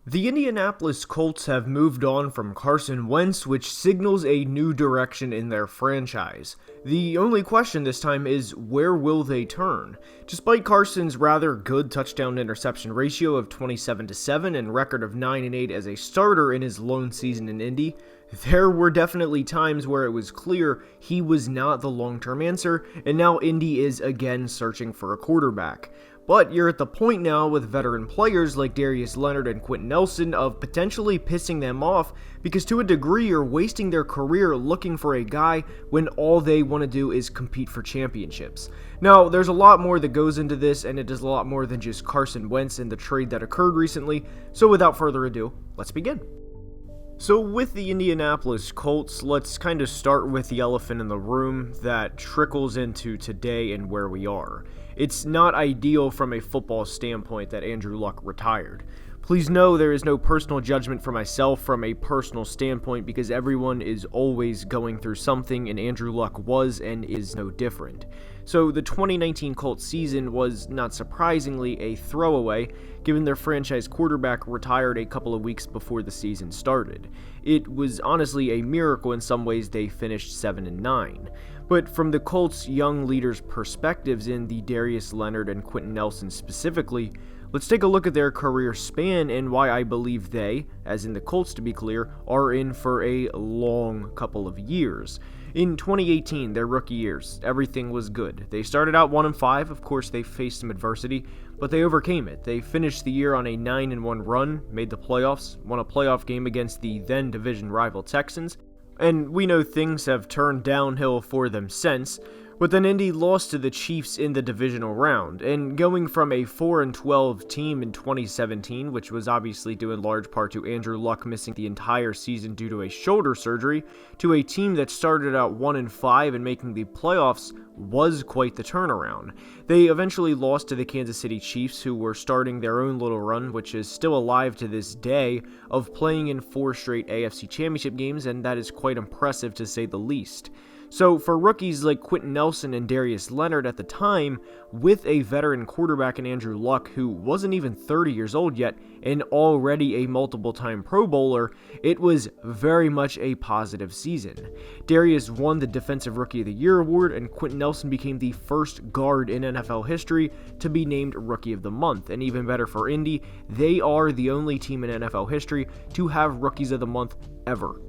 The Indianapolis Colts have moved on from Carson Wentz, which signals a new direction in their franchise. The only question this time is, where will they turn? Despite Carson's rather good touchdown-interception ratio of 27-7 and record of 9-8 as a starter in his lone season in Indy, there were definitely times where it was clear he was not the long-term answer, and now Indy is again searching for a quarterback. But you're at the point now with veteran players like Darius Leonard and Quentin Nelson of potentially pissing them off because to a degree you're wasting their career looking for a guy when all they want to do is compete for championships. Now, there's a lot more that goes into this, and it is a lot more than just Carson Wentz and the trade that occurred recently, so without further ado, let's begin. So with the Indianapolis Colts, let's kind of start with the elephant in the room that trickles into today and where we are. It's not ideal from a football standpoint that Andrew Luck retired. Please know there is no personal judgment for myself from a personal standpoint because everyone is always going through something and Andrew Luck was and is no different. So the 2019 Colts season was, not surprisingly, a throwaway given their franchise quarterback retired a couple of weeks before the season started. It was honestly a miracle in some ways they finished 7-9. But from the Colts' young leaders' perspectives in the Darius Leonard and Quentin Nelson specifically, let's take a look at their career span and why I believe they, as in the Colts to be clear, are in for a long couple of years. In 2018, their rookie years, everything was good. They started out 1-5, of course they faced some adversity, but they overcame it. They finished the year on a 9-1 run, made the playoffs, won a playoff game against the then division rival Texans, and we know things have turned downhill for them since, but then Indy lost to the Chiefs in the divisional round, and going from a 4-12 team in 2017, which was obviously due in large part to Andrew Luck missing the entire season due to a shoulder surgery, to a team that started out 1-5 and making the playoffs was quite the turnaround. They eventually lost to the Kansas City Chiefs, who were starting their own little run, which is still alive to this day, of playing in 4 straight AFC Championship games, and that is quite impressive to say the least. So for rookies like Quentin Nelson and Darius Leonard at the time, with a veteran quarterback in Andrew Luck who wasn't even 30 years old yet and already a multiple-time Pro Bowler, it was very much a positive season. Darius won the Defensive Rookie of the Year award, and Quentin Nelson became the first guard in NFL history to be named Rookie of the Month. And even better for Indy, they are the only team in NFL history to have Rookies of the Month ever.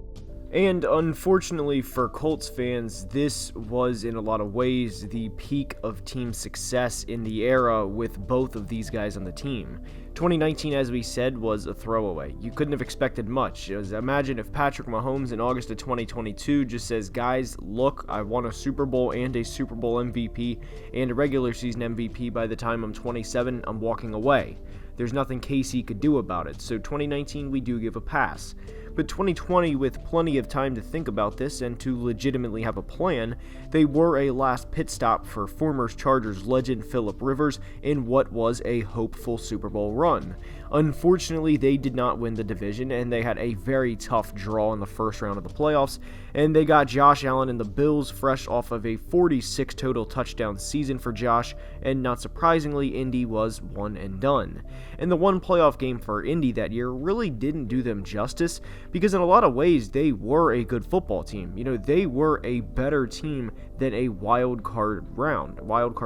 And unfortunately for Colts fans, this was in a lot of ways the peak of team success in the era with both of these guys on the team. 2019, as we said, was a throwaway. You couldn't have expected much. Imagine if Patrick Mahomes in August of 2022 just says, guys, look, I won a Super Bowl and a Super Bowl MVP and a regular season MVP by the time I'm 27, I'm walking away. There's nothing KC could do about it, so 2019 we do give a pass. But 2020, with plenty of time to think about this and to legitimately have a plan, they were a last pit stop for former Chargers legend Philip Rivers in what was a hopeful Super Bowl run. Unfortunately, they did not win the division, and they had a very tough draw in the first round of the playoffs, and they got Josh Allen and the Bills fresh off of a 46 total touchdown season for Josh, and not surprisingly, Indy was one and done. And the one playoff game for Indy that year really didn't do them justice, because in a lot of ways, they were a good football team. They were a better team than a wild card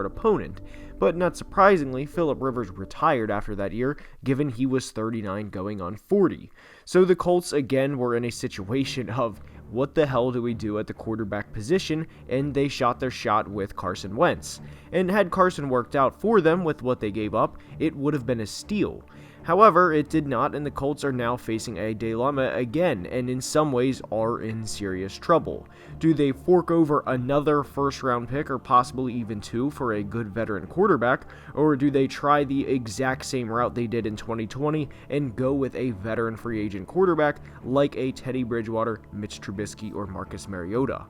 opponent. But not surprisingly, Philip Rivers retired after that year, given he was 39 going on 40. So the Colts again were in a situation of, what the hell do we do at the quarterback position? And they shot their shot with Carson Wentz. And had Carson worked out for them with what they gave up, it would have been a steal. However, it did not, and the Colts are now facing a dilemma again, and in some ways are in serious trouble. Do they fork over another first-round pick, or possibly even 2, for a good veteran quarterback, or do they try the exact same route they did in 2020 and go with a veteran free agent quarterback like a Teddy Bridgewater, Mitch Trubisky, or Marcus Mariota?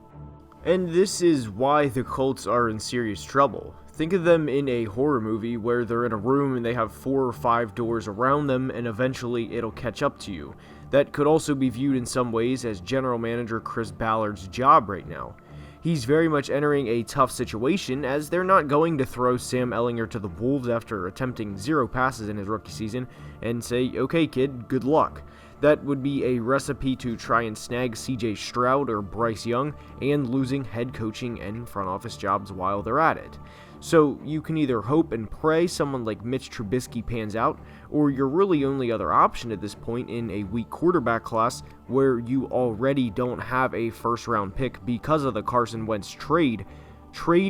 And this is why the Colts are in serious trouble. Think of them in a horror movie where they're in a room and they have 4 or 5 doors around them and eventually it'll catch up to you. That could also be viewed in some ways as general manager Chris Ballard's job right now. he's very much entering a tough situation, as they're not going to throw Sam Ehlinger to the Wolves after attempting 0 passes in his rookie season and say, okay kid, good luck. That would be a recipe to try and snag CJ Stroud or Bryce Young and losing head coaching and front office jobs while they're at it. So you can either hope and pray someone like Mitch Trubisky pans out, or your really only other option at this point in a weak quarterback class where you already don't have a first-round pick because of the Carson Wentz trade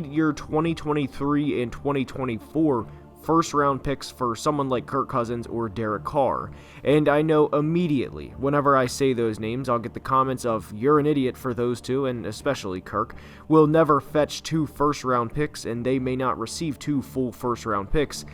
your 2023 and 2024 first-round picks for someone like Kirk Cousins or Derek Carr. And I know immediately, whenever I say those names, I'll get the comments of, you're an idiot for those two, and especially Kirk, will never fetch 2 first-round picks, and they may not receive 2 full first-round picks.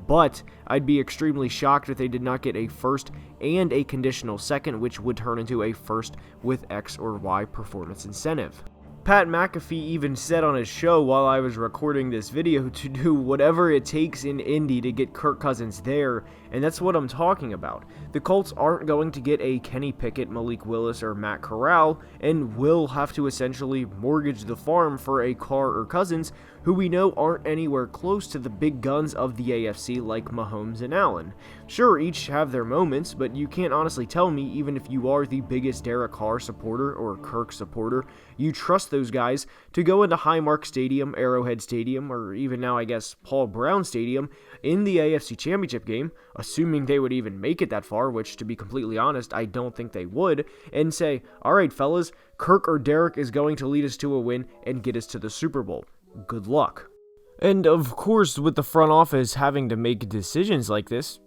But I'd be extremely shocked if they did not get a first and a conditional second, which would turn into a first with X or Y performance incentive. Pat McAfee even said on his show while I was recording this video to do whatever it takes in Indy to get Kirk Cousins there, and that's what I'm talking about. The Colts aren't going to get a Kenny Pickett, Malik Willis, or Matt Corral, and will have to essentially mortgage the farm for a Carr or Cousins, who we know aren't anywhere close to the big guns of the AFC like Mahomes and Allen. Sure, each have their moments, but you can't honestly tell me, even if you are the biggest Derek Carr supporter or Kirk supporter, you trust those guys to go into Highmark Stadium, Arrowhead Stadium, or even now I guess Paul Brown Stadium in the AFC Championship game, assuming they would even make it that far, which to be completely honest, I don't think they would, and say, alright fellas, Kirk or Derek is going to lead us to a win and get us to the Super Bowl. Good luck. And of course, with the front office having to make decisions like this,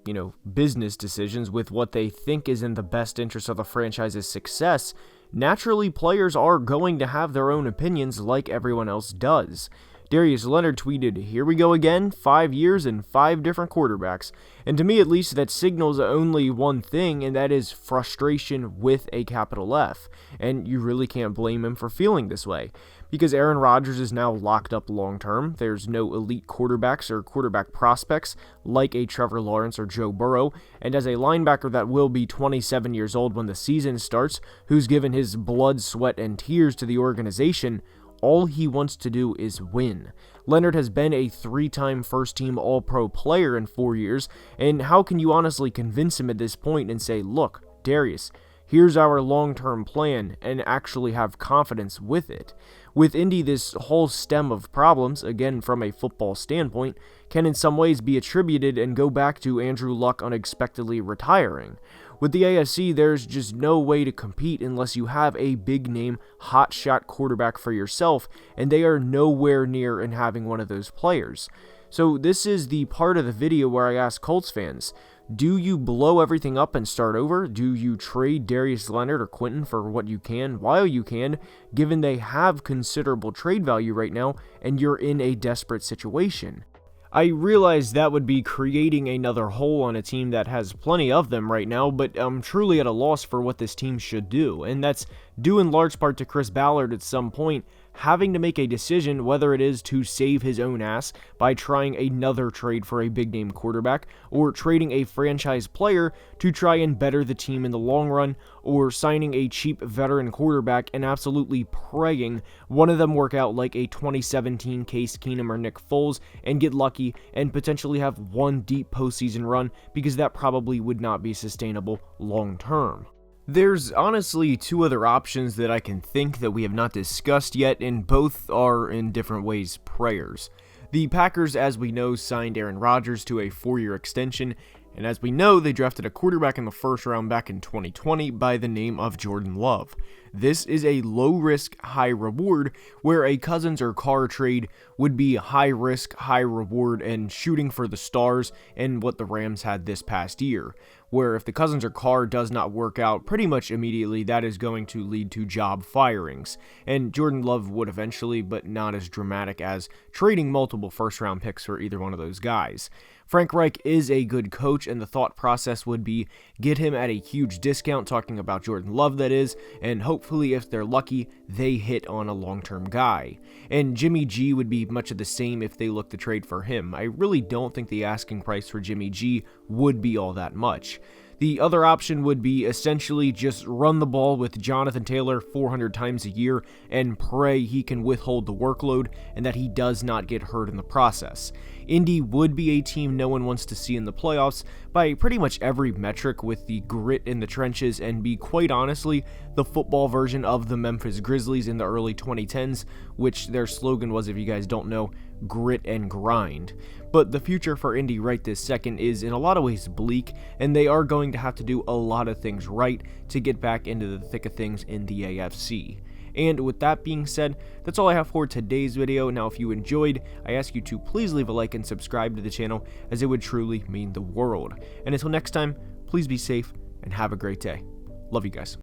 business decisions with what they think is in the best interest of the franchise's success, naturally players are going to have their own opinions like everyone else does. Darius Leonard tweeted, "Here we go again, 5 years and 5 different quarterbacks." And to me at least, that signals only one thing, and that is frustration with a capital F. And you really can't blame him for feeling this way, because Aaron Rodgers is now locked up long term. There's no elite quarterbacks or quarterback prospects like a Trevor Lawrence or Joe Burrow, and as a linebacker that will be 27 years old when the season starts, who's given his blood, sweat, and tears to the organization, all he wants to do is win. Leonard has been a 3-time first-team All-Pro player in 4 years, and how can you honestly convince him at this point and say, look, Darius, here's our long-term plan, and actually have confidence with it? With Indy, this whole stem of problems, again from a football standpoint, can in some ways be attributed and go back to Andrew Luck unexpectedly retiring. With the AFC, there's just no way to compete unless you have a big-name, hot-shot quarterback for yourself, and they are nowhere near in having one of those players. So this is the part of the video where I ask Colts fans, do you blow everything up and start over? Do you trade Darius Leonard or Quentin for what you can while you can, given they have considerable trade value right now and you're in a desperate situation? I realize that would be creating another hole on a team that has plenty of them right now, but I'm truly at a loss for what this team should do, and that's due in large part to Chris Ballard at some point having to make a decision whether it is to save his own ass by trying another trade for a big-name quarterback, or trading a franchise player to try and better the team in the long run, or signing a cheap veteran quarterback and absolutely praying one of them work out like a 2017 Case Keenum or Nick Foles and get lucky and potentially have one deep postseason run, because that probably would not be sustainable long term. There's honestly 2 other options that I can think that we have not discussed yet, and both are in different ways prayers. The Packers, as we know, signed Aaron Rodgers to a 4-year extension, and as we know, they drafted a quarterback in the first round back in 2020 by the name of Jordan Love. This is a low-risk, high-reward, where a Cousins or Carr trade would be high-risk, high-reward, and shooting for the stars, and what the Rams had this past year, where if the Cousins or Carr does not work out pretty much immediately, that is going to lead to job firings. And Jordan Love would eventually, but not as dramatic as trading multiple first-round picks for either one of those guys. Frank Reich is a good coach, and the thought process would be get him at a huge discount, talking about Jordan Love that is, and hopefully if they're lucky, they hit on a long-term guy. And Jimmy G would be much of the same if they look to trade for him. I really don't think the asking price for Jimmy G would be all that much. The other option would be essentially just run the ball with Jonathan Taylor 400 times a year and pray he can withhold the workload and that he does not get hurt in the process. Indy would be a team no one wants to see in the playoffs by pretty much every metric, with the grit in the trenches, and be quite honestly the football version of the Memphis Grizzlies in the early 2010s, which their slogan was, if you guys don't know, grit and grind. But the future for Indy right this second is in a lot of ways bleak, and they are going to have to do a lot of things right to get back into the thick of things in the AFC. And with that being said, that's all I have for today's video. Now, if you enjoyed, I ask you to please leave a like and subscribe to the channel, as it would truly mean the world. And until next time, please be safe and have a great day. Love you guys.